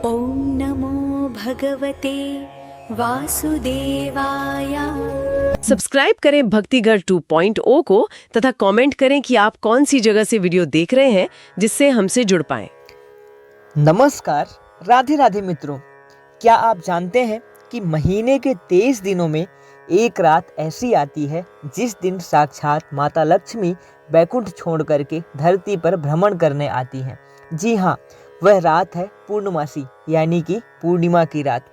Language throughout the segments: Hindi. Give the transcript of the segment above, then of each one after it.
ॐ नमो भगवते वासुदेवाय। सब्सक्राइब करें भक्तिघर 2.0 को तथा कमेंट करें कि आप कौन सी जगह से वीडियो देख रहे हैं जिससे हमसे जुड़ पाएं। नमस्कार, राधे राधे मित्रों। क्या आप जानते हैं कि महीने के 23 दिनों में एक रात ऐसी आती है जिस दिन साक्षात माता लक्ष्मी बैकुंठ छोड़ करके धरती पर भ्रमण करने आती हैं। जी हाँ, वह रात है पूर्णमासी यानी कि पूर्णिमा की रात।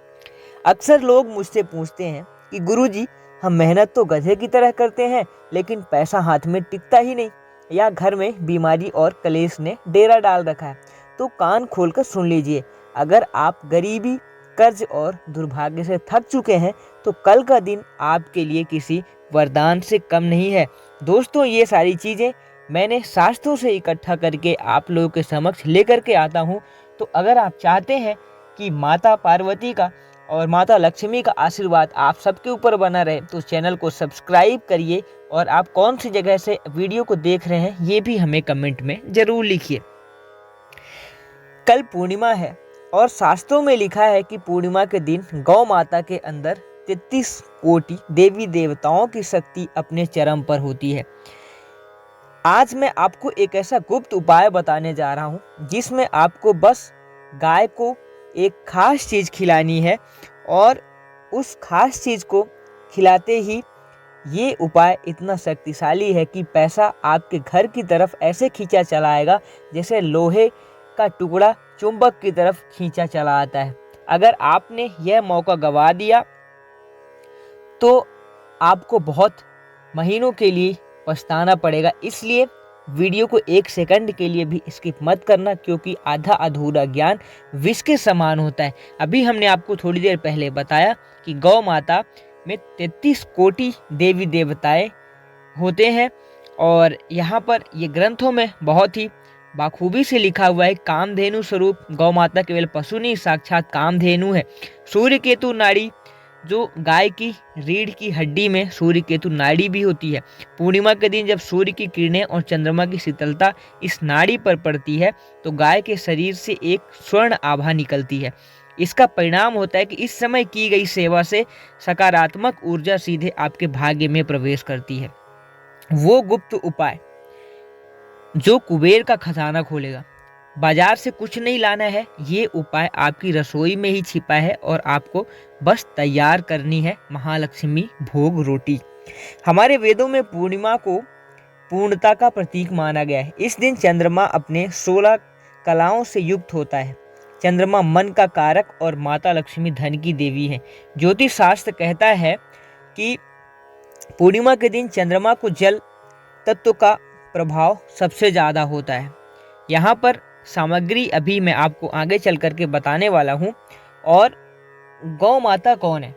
अक्सर लोग मुझसे पूछते हैं कि गुरुजी, हम मेहनत तो गधे की तरह करते हैं लेकिन पैसा हाथ में टिकता ही नहीं, या घर में बीमारी और कलेश ने डेरा डाल रखा है। तो कान खोलकर सुन लीजिए, अगर आप गरीबी, कर्ज और दुर्भाग्य से थक चुके हैं तो कल का दिन आपके लिए किसी वरदान से कम नहीं है। दोस्तों, ये सारी चीज़ें मैंने शास्त्रों से इकट्ठा करके आप लोगों के समक्ष लेकर के आता हूँ। तो अगर आप चाहते हैं कि माता पार्वती का और माता लक्ष्मी का आशीर्वाद आप सबके ऊपर बना रहे तो चैनल को सब्सक्राइब करिए, और आप कौन सी जगह से वीडियो को देख रहे हैं ये भी हमें कमेंट में ज़रूर लिखिए। कल पूर्णिमा है और शास्त्रों में लिखा है कि पूर्णिमा के दिन गौ माता के अंदर 33 कोटि देवी देवताओं की शक्ति अपने चरम पर होती है। आज मैं आपको एक ऐसा गुप्त उपाय बताने जा रहा हूँ जिसमें आपको बस गाय को एक खास चीज़ खिलानी है, और उस खास चीज़ को खिलाते ही ये उपाय इतना शक्तिशाली है कि पैसा आपके घर की तरफ ऐसे खींचा चला आएगा जैसे लोहे का टुकड़ा चुंबक की तरफ खींचा चला आता है। अगर आपने यह मौका गवा दिया तो आपको बहुत महीनों के लिए पछताना पड़ेगा। इसलिए वीडियो को एक सेकंड के लिए भी स्किप मत करना, क्योंकि आधा अधूरा ज्ञान विष के समान होता है। अभी हमने आपको थोड़ी देर पहले बताया कि गौ माता में 33 कोटि देवी देवताएं होते हैं, और यहाँ पर ये ग्रंथों में बहुत ही बाखूबी से लिखा हुआ है। कामधेनु स्वरूप गौ माता केवल पशु नहीं, साक्षात कामधेनु है। सूर्य केतु नाड़ी, जो गाय की रीढ़ की हड्डी में सूर्य केतु नाड़ी भी होती है। पूर्णिमा के दिन जब सूर्य की किरणें और चंद्रमा की शीतलता इस नाड़ी पर पड़ती है तो गाय के शरीर से एक स्वर्ण आभा निकलती है। इसका परिणाम होता है कि इस समय की गई सेवा से सकारात्मक ऊर्जा सीधे आपके भाग्य में प्रवेश करती है। वो गुप्त उपाय जो कुबेर का खजाना खोलेगा। बाजार से कुछ नहीं लाना है, ये उपाय आपकी रसोई में ही छिपा है और आपको बस तैयार करनी है महालक्ष्मी भोग रोटी। हमारे वेदों में पूर्णिमा को पूर्णता का प्रतीक माना गया है। इस दिन चंद्रमा अपने 16 कलाओं से युक्त होता है। चंद्रमा मन का कारक और माता लक्ष्मी धन की देवी है। ज्योतिष शास्त्र कहता है कि पूर्णिमा के दिन चंद्रमा को जल तत्व का प्रभाव सबसे ज़्यादा होता है। यहाँ पर सामग्री अभी मैं आपको आगे चल करके बताने वाला हूँ। और गौ माता कौन है?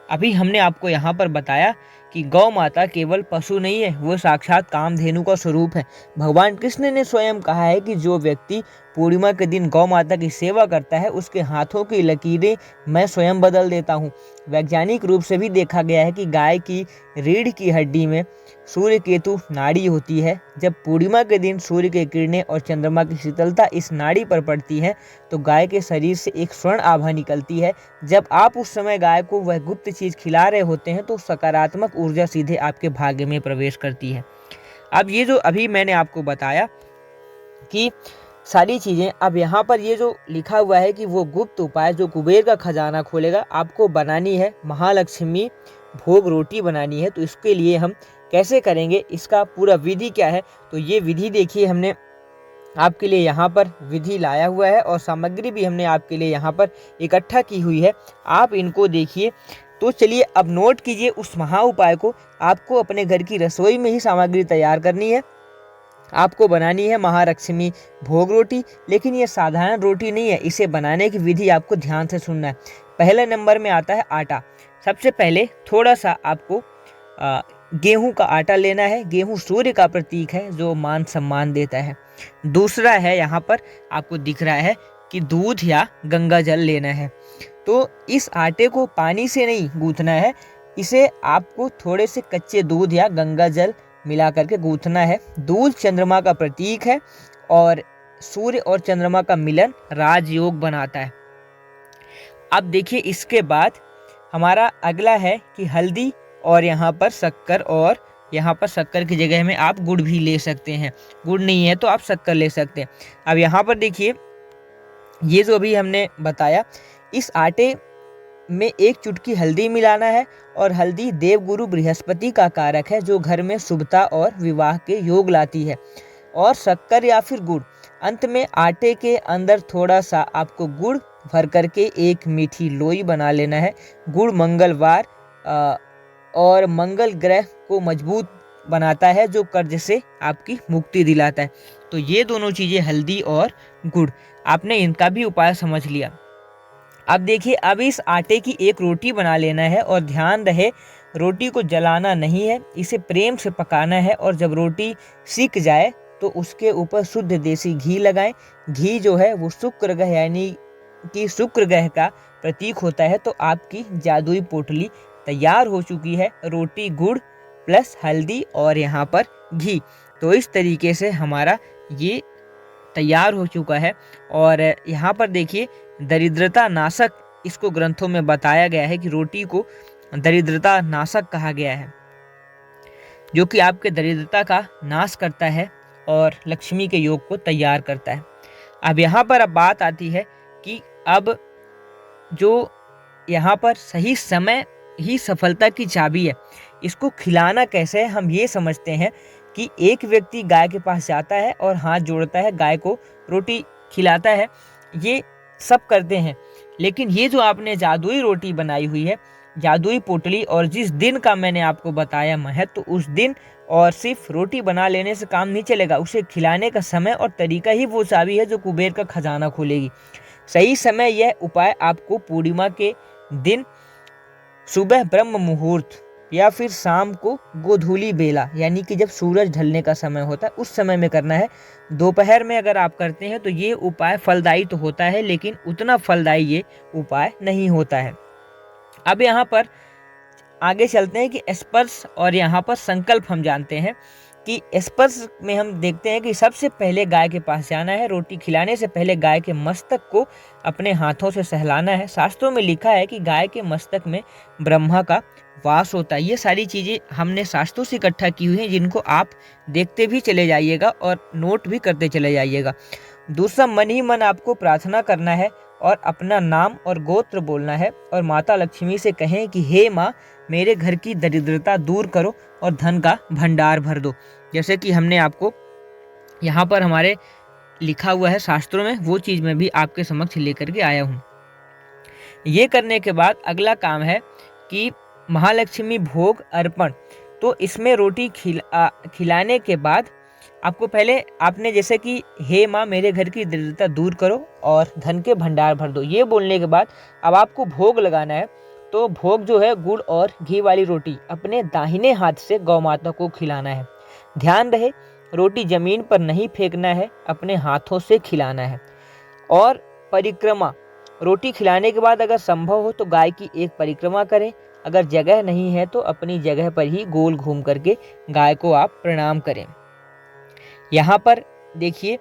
अभी हमने आपको यहाँ पर बताया कि गौ माता केवल पशु नहीं है, वो साक्षात कामधेनु का स्वरूप है। भगवान कृष्ण ने स्वयं कहा है कि जो व्यक्ति पूर्णिमा के दिन गौ माता की सेवा करता है उसके हाथों की लकीरें मैं स्वयं बदल देता हूँ। वैज्ञानिक रूप से भी देखा गया है कि गाय की रीढ़ की हड्डी में सूर्य केतु नाड़ी होती है। जब पूर्णिमा के दिन सूर्य की किरणें और चंद्रमा की शीतलता इस नाड़ी पर पड़ती है तो गाय के शरीर से एक स्वर्ण आभा निकलती है। जब आप उस समय गाय को वह गुप्त चीज़ खिला रहे होते हैं तो सकारात्मक ऊर्जा सीधे आपके भाग्य में प्रवेश करती है। अब ये जो अभी मैंने आपको बताया कि सारी चीज़ें, अब यहाँ पर ये जो लिखा हुआ है कि वो गुप्त उपाय जो कुबेर का खजाना खोलेगा, आपको बनानी है महालक्ष्मी भोग रोटी बनानी है। तो इसके लिए हम कैसे करेंगे, इसका पूरा विधि क्या है, तो ये विधि देखिए हमने आपके लिए यहाँ पर विधि लाया हुआ है और सामग्री भी हमने आपके लिए यहाँ पर इकट्ठा की हुई है। आप इनको देखिए। तो चलिए अब नोट कीजिए उस महा उपाय को। आपको अपने घर की रसोई में ही सामग्री तैयार करनी है। आपको बनानी है महालक्ष्मी भोग रोटी, लेकिन ये साधारण रोटी नहीं है। इसे बनाने की विधि आपको ध्यान से सुनना है। पहले नंबर में आता है आटा। सबसे पहले थोड़ा सा आपको गेहूं का आटा लेना है। गेहूं सूर्य का प्रतीक है जो मान सम्मान देता है। दूसरा है, यहाँ पर आपको दिख रहा है कि दूध या गंगा जल लेना है। तो इस आटे को पानी से नहीं गूंथना है, इसे आपको थोड़े से कच्चे दूध या गंगा जल मिला करके गूंथना है। दूध चंद्रमा का प्रतीक है और सूर्य और चंद्रमा का मिलन राजयोग बनाता है। अब देखिए इसके बाद हमारा अगला है कि हल्दी और यहाँ पर शक्कर, और यहाँ पर शक्कर की जगह में आप गुड़ भी ले सकते हैं। गुड़ नहीं है तो आप शक्कर ले सकते हैं। अब यहाँ पर देखिए ये जो अभी हमने बताया, इस आटे में एक चुटकी हल्दी मिलाना है, और हल्दी देवगुरु बृहस्पति का कारक है जो घर में शुभता और विवाह के योग लाती है। और शक्कर या फिर गुड़, अंत में आटे के अंदर थोड़ा सा आपको गुड़ भर करके एक मीठी लोई बना लेना है। गुड़ मंगलवार और मंगल ग्रह को मजबूत बनाता है जो कर्ज से आपकी मुक्ति दिलाता है। तो ये दोनों चीज़ें हल्दी और गुड़, आपने इनका भी उपाय समझ लिया। अब देखिए अब इस आटे की एक रोटी बना लेना है, और ध्यान रहे रोटी को जलाना नहीं है, इसे प्रेम से पकाना है। और जब रोटी सिक जाए तो उसके ऊपर शुद्ध देसी घी लगाएं। घी जो है वो शुक्र ग्रह यानी कि शुक्र ग्रह का प्रतीक होता है। तो आपकी जादुई पोटली तैयार हो चुकी है, रोटी गुड़ प्लस हल्दी और यहाँ पर घी। तो इस तरीके से हमारा ये तैयार हो चुका है। और यहाँ पर देखिए दरिद्रता नाशक इसको ग्रंथों में बताया गया है कि रोटी को दरिद्रता नाशक कहा गया है, जो कि आपके दरिद्रता का नाश करता है और लक्ष्मी के योग को तैयार करता है। अब यहाँ पर अब बात आती है कि अब जो यहाँ पर सही समय ही सफलता की चाबी है, इसको खिलाना कैसे है हम ये समझते हैं कि एक व्यक्ति गाय के पास जाता है और हाथ जोड़ता है, गाय को रोटी खिलाता है। ये सब करते हैं, लेकिन ये जो आपने जादुई रोटी बनाई हुई है, जादुई पोटली, और जिस दिन का मैंने आपको बताया महत्व, तो उस दिन और सिर्फ रोटी बना लेने से काम नहीं चलेगा, उसे खिलाने का समय और तरीका ही वो चाबी है जो कुबेर का खजाना खोलेगी। सही समय यह उपाय आपको पूर्णिमा के दिन सुबह ब्रह्म मुहूर्त या फिर शाम को गोधूली बेला यानी कि जब सूरज ढलने का समय होता है उस समय में करना है। दोपहर में अगर आप करते हैं तो ये उपाय फलदायी तो होता है, लेकिन उतना फलदायी ये उपाय नहीं होता है। अब यहाँ पर आगे चलते हैं कि स्पर्श और यहाँ पर संकल्प हम जानते हैं कि स्पर्श में हम देखते हैं कि सबसे पहले गाय के पास जाना है। रोटी खिलाने से पहले गाय के मस्तक को अपने हाथों से सहलाना है। शास्त्रों में लिखा है कि गाय के मस्तक में ब्रह्मा का वास होता है। ये सारी चीज़ें हमने शास्त्रों से इकट्ठा की हुई हैं, जिनको आप देखते भी चले जाइएगा और नोट भी करते चले जाइएगा। दूसरा, मन ही मन आपको प्रार्थना करना है और अपना नाम और गोत्र बोलना है, और माता लक्ष्मी से कहें कि हे माँ, मेरे घर की दरिद्रता दूर करो और धन का भंडार भर दो। जैसे कि हमने आपको यहाँ पर हमारे लिखा हुआ है शास्त्रों में, वो चीज़ मैं भी आपके समक्ष लेकर के आया हूँ। ये करने के बाद अगला काम है कि महालक्ष्मी भोग अर्पण। तो इसमें रोटी खिलाने के बाद आपको पहले आपने जैसे कि हे माँ, मेरे घर की दरिद्रता दूर करो और धन के भंडार भर दो, ये बोलने के बाद अब आपको भोग लगाना है। तो भोग जो है गुड़ और घी वाली रोटी अपने दाहिने हाथ से गौ माता को खिलाना है। ध्यान रहे रोटी जमीन पर नहीं फेंकना है, अपने हाथों से खिलाना है। और परिक्रमा, रोटी खिलाने के बाद अगर संभव हो तो गाय की एक परिक्रमा करें, अगर जगह नहीं है तो अपनी जगह पर ही गोल घूम करके गाय को आप प्रणाम करें। यहाँ पर देखिए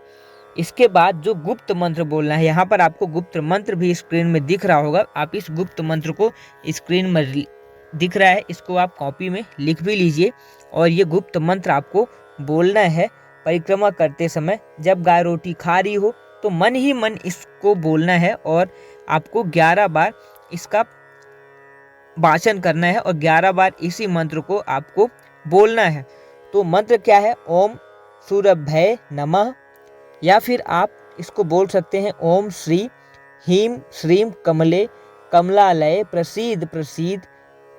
इसके बाद जो गुप्त मंत्र बोलना है, यहाँ पर आपको गुप्त मंत्र भी स्क्रीन में दिख रहा होगा। आप इस गुप्त मंत्र को स्क्रीन में दिख रहा है, इसको आप कॉपी में लिख भी लीजिए। और ये गुप्त मंत्र आपको बोलना है परिक्रमा करते समय। जब गाय रोटी खा रही हो तो मन ही मन इसको बोलना है, और आपको 11 बार इसका वाचन करना है और 11 बार इसी मंत्र को आपको बोलना है। तो मंत्र क्या है? ओम सूरभ्य नमः, या फिर आप इसको बोल सकते हैं ओम श्री ह्रीं श्रीं कमले कमलालय प्रसीद प्रसीद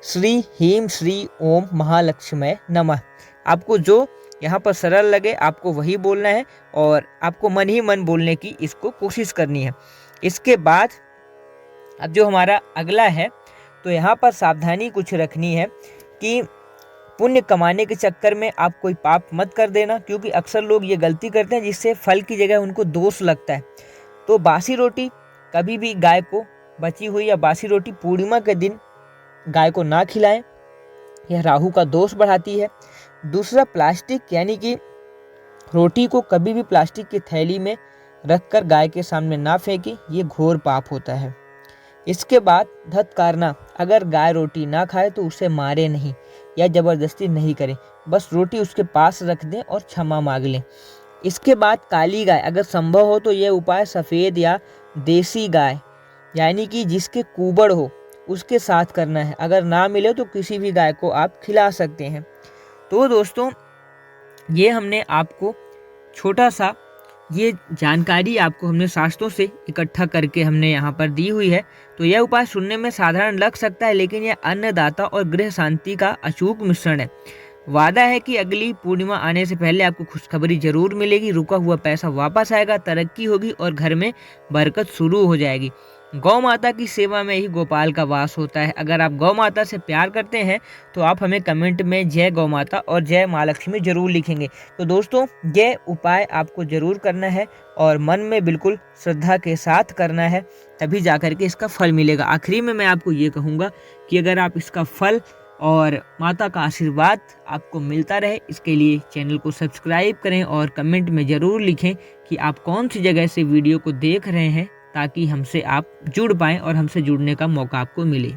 श्री ह्रीं श्री ओम महालक्ष्मी नमः। आपको जो यहाँ पर सरल लगे आपको वही बोलना है, और आपको मन ही मन बोलने की इसको कोशिश करनी है। इसके बाद अब जो हमारा अगला है, तो यहाँ पर सावधानी कुछ रखनी है कि पुण्य कमाने के चक्कर में आप कोई पाप मत कर देना, क्योंकि अक्सर लोग ये गलती करते हैं जिससे फल की जगह उनको दोष लगता है। तो बासी रोटी कभी भी गाय को, बची हुई या बासी रोटी पूर्णिमा के दिन गाय को ना खिलाएं, यह राहु का दोष बढ़ाती है। दूसरा, प्लास्टिक यानी कि रोटी को कभी भी प्लास्टिक की थैली में रखकर गाय के सामने ना फेंकें, ये घोर पाप होता है। इसके बाद धत्कारना, अगर गाय रोटी ना खाए तो उसे मारे नहीं या ज़बरदस्ती नहीं करें, बस रोटी उसके पास रख दें और क्षमा मांग लें। इसके बाद काली गाय, अगर संभव हो तो यह उपाय सफ़ेद या देसी गाय यानी कि जिसके कुबड़ हो उसके साथ करना है। अगर ना मिले तो किसी भी गाय को आप खिला सकते हैं। तो दोस्तों, ये हमने आपको छोटा सा ये जानकारी आपको हमने शास्त्रों से इकट्ठा करके हमने यहाँ पर दी हुई है। तो यह उपाय सुनने में साधारण लग सकता है, लेकिन यह अन्नदाता और गृह शांति का अचूक मिश्रण है। वादा है कि अगली पूर्णिमा आने से पहले आपको खुशखबरी जरूर मिलेगी, रुका हुआ पैसा वापस आएगा, तरक्की होगी और घर में बरकत शुरू हो जाएगी। गौ माता की सेवा में ही गोपाल का वास होता है। अगर आप गौ माता से प्यार करते हैं तो आप हमें कमेंट में जय गौ माता और जय माँ लक्ष्मी जरूर लिखेंगे। तो दोस्तों, यह उपाय आपको जरूर करना है और मन में बिल्कुल श्रद्धा के साथ करना है, तभी जाकर के इसका फल मिलेगा। आखिरी में मैं आपको ये कहूँगा कि अगर आप इसका फल और माता का आशीर्वाद आपको मिलता रहे, इसके लिए चैनल को सब्सक्राइब करें और कमेंट में ज़रूर लिखें कि आप कौन सी जगह से वीडियो को देख रहे हैं, ताकि हमसे आप जुड़ पाएँ और हमसे जुड़ने का मौका आपको मिले।